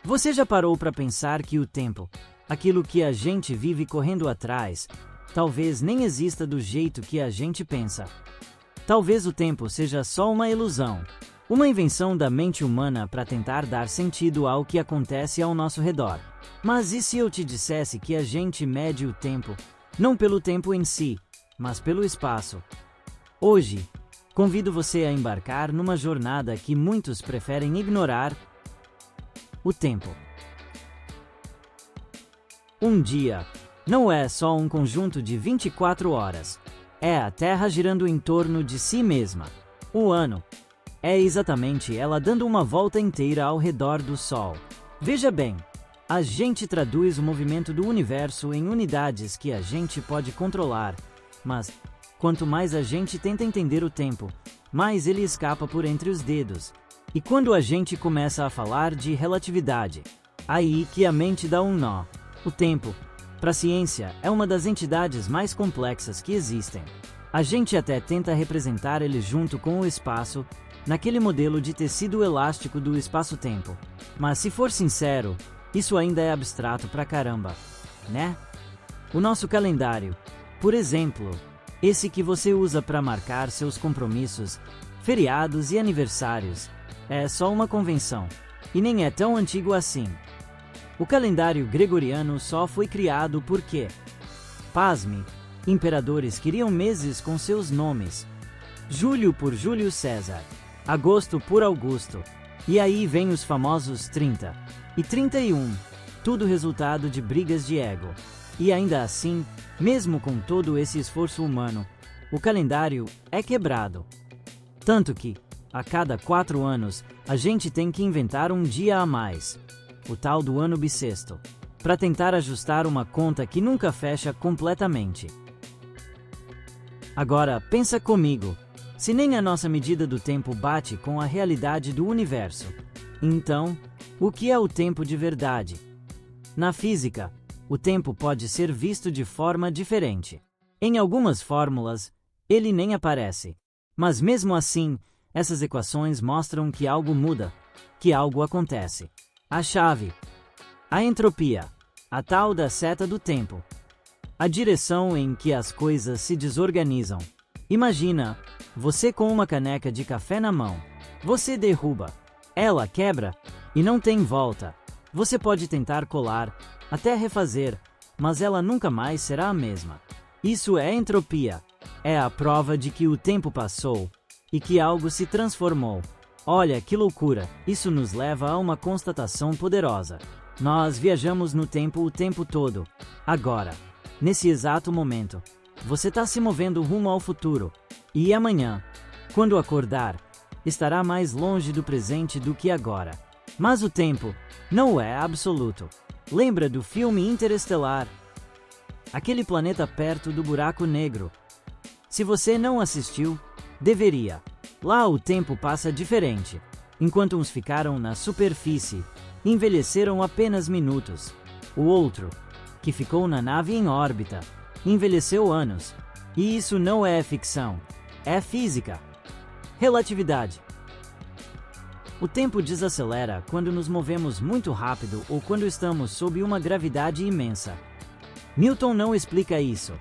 Você já parou para pensar que o tempo, aquilo que a gente vive correndo atrás, talvez nem exista do jeito que a gente pensa? Talvez o tempo seja só uma ilusão, uma invenção da mente humana para tentar dar sentido ao que acontece ao nosso redor. Mas e se eu te dissesse que a gente mede o tempo, não pelo tempo em si, mas pelo espaço? Hoje, convido você a embarcar numa jornada que muitos preferem ignorar: o tempo. Um dia não é só um conjunto de 24 horas. É a Terra girando em torno de si mesma. O ano é exatamente ela dando uma volta inteira ao redor do Sol. Veja bem, a gente traduz o movimento do universo em unidades que a gente pode controlar, mas quanto mais a gente tenta entender o tempo, mais ele escapa por entre os dedos. E quando a gente começa a falar de relatividade, aí que a mente dá um nó. O tempo, para a ciência, é uma das entidades mais complexas que existem. A gente até tenta representar ele junto com o espaço, naquele modelo de tecido elástico do espaço-tempo. Mas se for sincero, isso ainda é abstrato pra caramba, né? O nosso calendário, por exemplo, esse que você usa para marcar seus compromissos, feriados e aniversários, é só uma convenção, e nem é tão antigo assim. O calendário gregoriano só foi criado porque, pasme, imperadores queriam meses com seus nomes. Julho por Júlio César, agosto por Augusto, e aí vem os famosos 30 e 31, tudo resultado de brigas de ego. E ainda assim, mesmo com todo esse esforço humano, o calendário é quebrado. Tanto que, a cada 4 anos, a gente tem que inventar um dia a mais, o tal do ano bissexto, para tentar ajustar uma conta que nunca fecha completamente. Agora, pensa comigo, se nem a nossa medida do tempo bate com a realidade do universo, então, o que é o tempo de verdade? Na física, o tempo pode ser visto de forma diferente. Em algumas fórmulas, ele nem aparece. Mas mesmo assim, essas equações mostram que algo muda, que algo acontece. A chave, a entropia, a tal da seta do tempo, a direção em que as coisas se desorganizam. Imagina, você com uma caneca de café na mão. Você derruba, ela quebra e não tem volta. Você pode tentar colar, até refazer, mas ela nunca mais será a mesma. Isso é entropia. É a prova de que o tempo passou e que algo se transformou. Olha que loucura, isso nos leva a uma constatação poderosa. Nós viajamos no tempo o tempo todo. Agora, nesse exato momento, você está se movendo rumo ao futuro. E amanhã, quando acordar, estará mais longe do presente do que agora. Mas o tempo não é absoluto. Lembra do filme Interestelar? Aquele planeta perto do buraco negro. Se você não assistiu, deveria. Lá o tempo passa diferente. Enquanto uns ficaram na superfície, envelheceram apenas minutos. O outro, que ficou na nave em órbita, envelheceu anos. E isso não é ficção, é física. Relatividade. O tempo desacelera quando nos movemos muito rápido ou quando estamos sob uma gravidade imensa. Newton não explica isso.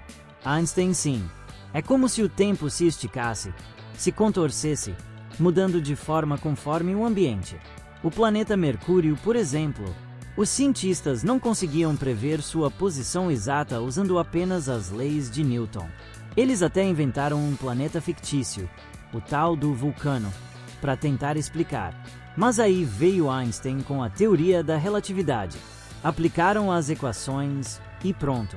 Einstein sim. É como se o tempo se esticasse, se contorcesse, mudando de forma conforme o ambiente. O planeta Mercúrio, por exemplo, os cientistas não conseguiam prever sua posição exata usando apenas as leis de Newton. Eles até inventaram um planeta fictício, o tal do Vulcano, para tentar explicar. Mas aí veio Einstein com a teoria da relatividade. Aplicaram as equações e pronto.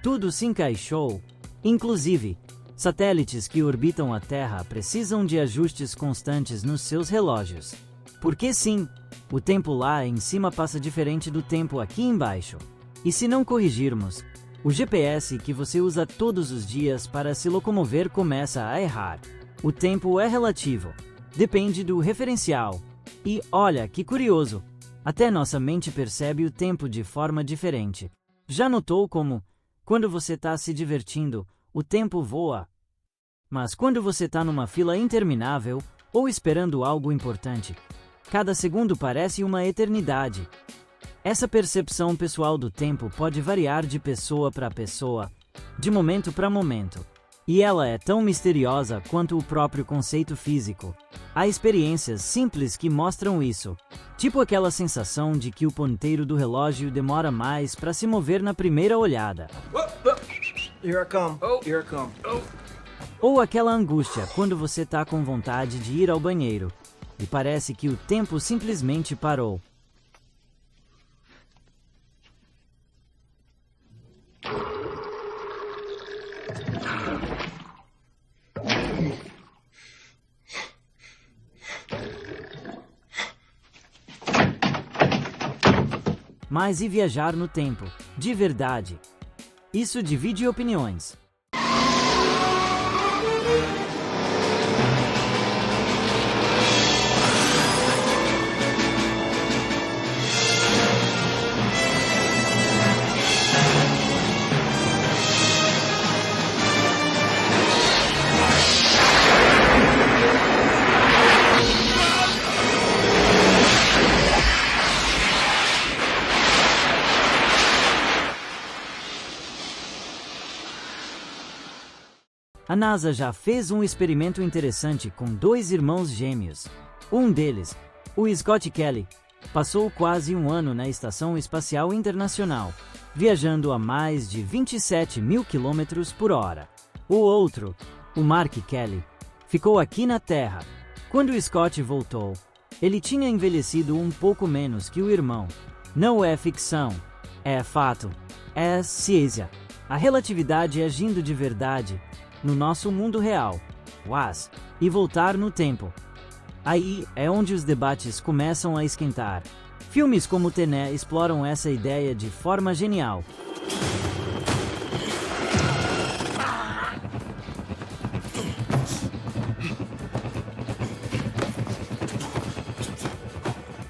Tudo se encaixou, inclusive, satélites que orbitam a Terra precisam de ajustes constantes nos seus relógios. Porque sim, o tempo lá em cima passa diferente do tempo aqui embaixo. E se não corrigirmos, o GPS que você usa todos os dias para se locomover começa a errar. O tempo é relativo, depende do referencial. E olha que curioso, até nossa mente percebe o tempo de forma diferente. Já notou como, quando você está se divertindo, o tempo voa? Mas quando você está numa fila interminável, ou esperando algo importante, Cada segundo parece uma eternidade. Essa percepção pessoal do tempo pode variar de pessoa para pessoa, de momento para momento. E ela é tão misteriosa quanto o próprio conceito físico. Há experiências simples que mostram isso, tipo aquela sensação de que o ponteiro do relógio demora mais para se mover na primeira olhada. Here I come. Here I come. Ou aquela angústia quando você está com vontade de ir ao banheiro e parece que o tempo simplesmente parou. Mas e viajar no tempo, de verdade? Isso divide opiniões. A NASA já fez um experimento interessante com 2 irmãos gêmeos. Um deles, o Scott Kelly, passou quase um ano na Estação Espacial Internacional, viajando a mais de 27 mil quilômetros por hora. O outro, o Mark Kelly, ficou aqui na Terra. Quando o Scott voltou, ele tinha envelhecido um pouco menos que o irmão. Não é ficção, é fato, é ciência. A relatividade agindo de verdade no nosso mundo real, e voltar no tempo. Aí é onde os debates começam a esquentar. Filmes como Tenet exploram essa ideia de forma genial.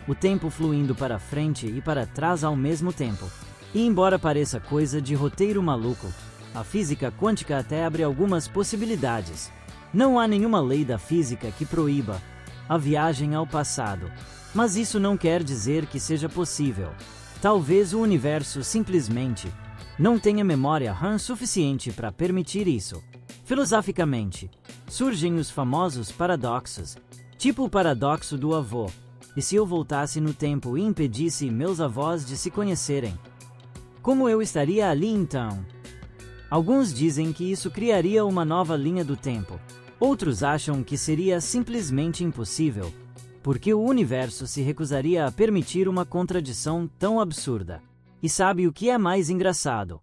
O tempo fluindo para frente e para trás ao mesmo tempo. E embora pareça coisa de roteiro maluco, a física quântica até abre algumas possibilidades. Não há nenhuma lei da física que proíba a viagem ao passado, mas isso não quer dizer que seja possível. Talvez o universo simplesmente não tenha memória RAM suficiente para permitir isso. Filosoficamente, surgem os famosos paradoxos, tipo o paradoxo do avô. E se eu voltasse no tempo e impedisse meus avós de se conhecerem? Como eu estaria ali então? Alguns dizem que isso criaria uma nova linha do tempo. Outros acham que seria simplesmente impossível, porque o universo se recusaria a permitir uma contradição tão absurda. E sabe o que é mais engraçado?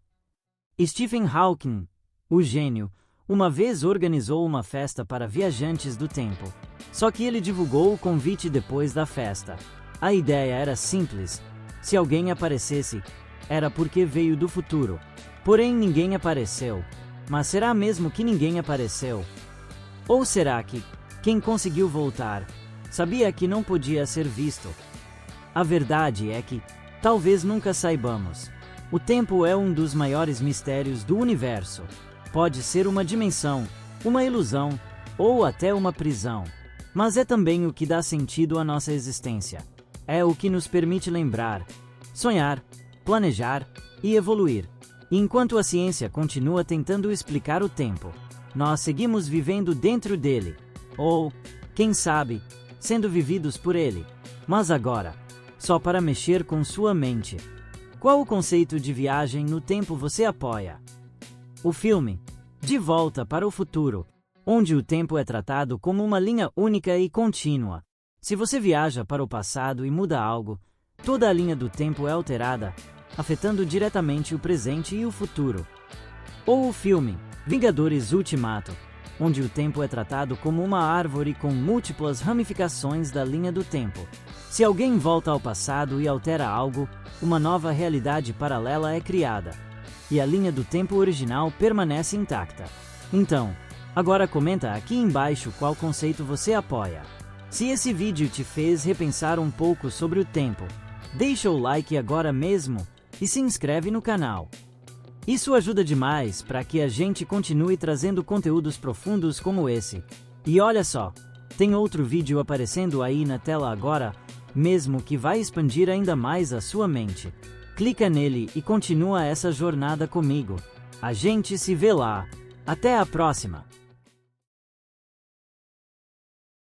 Stephen Hawking, o gênio, uma vez organizou uma festa para viajantes do tempo. Só que ele divulgou o convite depois da festa. A ideia era simples. Se alguém aparecesse, era porque veio do futuro. Porém, ninguém apareceu. Mas será mesmo que ninguém apareceu? Ou será que quem conseguiu voltar sabia que não podia ser visto? A verdade é que talvez nunca saibamos. O tempo é um dos maiores mistérios do universo. Pode ser uma dimensão, uma ilusão ou até uma prisão. Mas é também o que dá sentido à nossa existência. É o que nos permite lembrar, sonhar, planejar e evoluir. E enquanto a ciência continua tentando explicar o tempo, nós seguimos vivendo dentro dele. Ou, quem sabe, sendo vividos por ele. Mas agora, só para mexer com sua mente. Qual o conceito de viagem no tempo você apoia? O filme De Volta para o Futuro, onde o tempo é tratado como uma linha única e contínua. Se você viaja para o passado e muda algo, toda a linha do tempo é alterada, afetando diretamente o presente e o futuro. Ou o filme Vingadores Ultimato, onde o tempo é tratado como uma árvore com múltiplas ramificações da linha do tempo. Se alguém volta ao passado e altera algo, uma nova realidade paralela é criada, e a linha do tempo original permanece intacta. Então, agora comenta aqui embaixo qual conceito você apoia. Se esse vídeo te fez repensar um pouco sobre o tempo, deixa o like agora mesmo e se inscreve no canal. Isso ajuda demais para que a gente continue trazendo conteúdos profundos como esse. E olha só, Tem outro vídeo aparecendo aí na tela agora, mesmo que vai expandir ainda mais a sua mente. Clica nele e continua essa jornada comigo. A gente se vê lá. Até a próxima!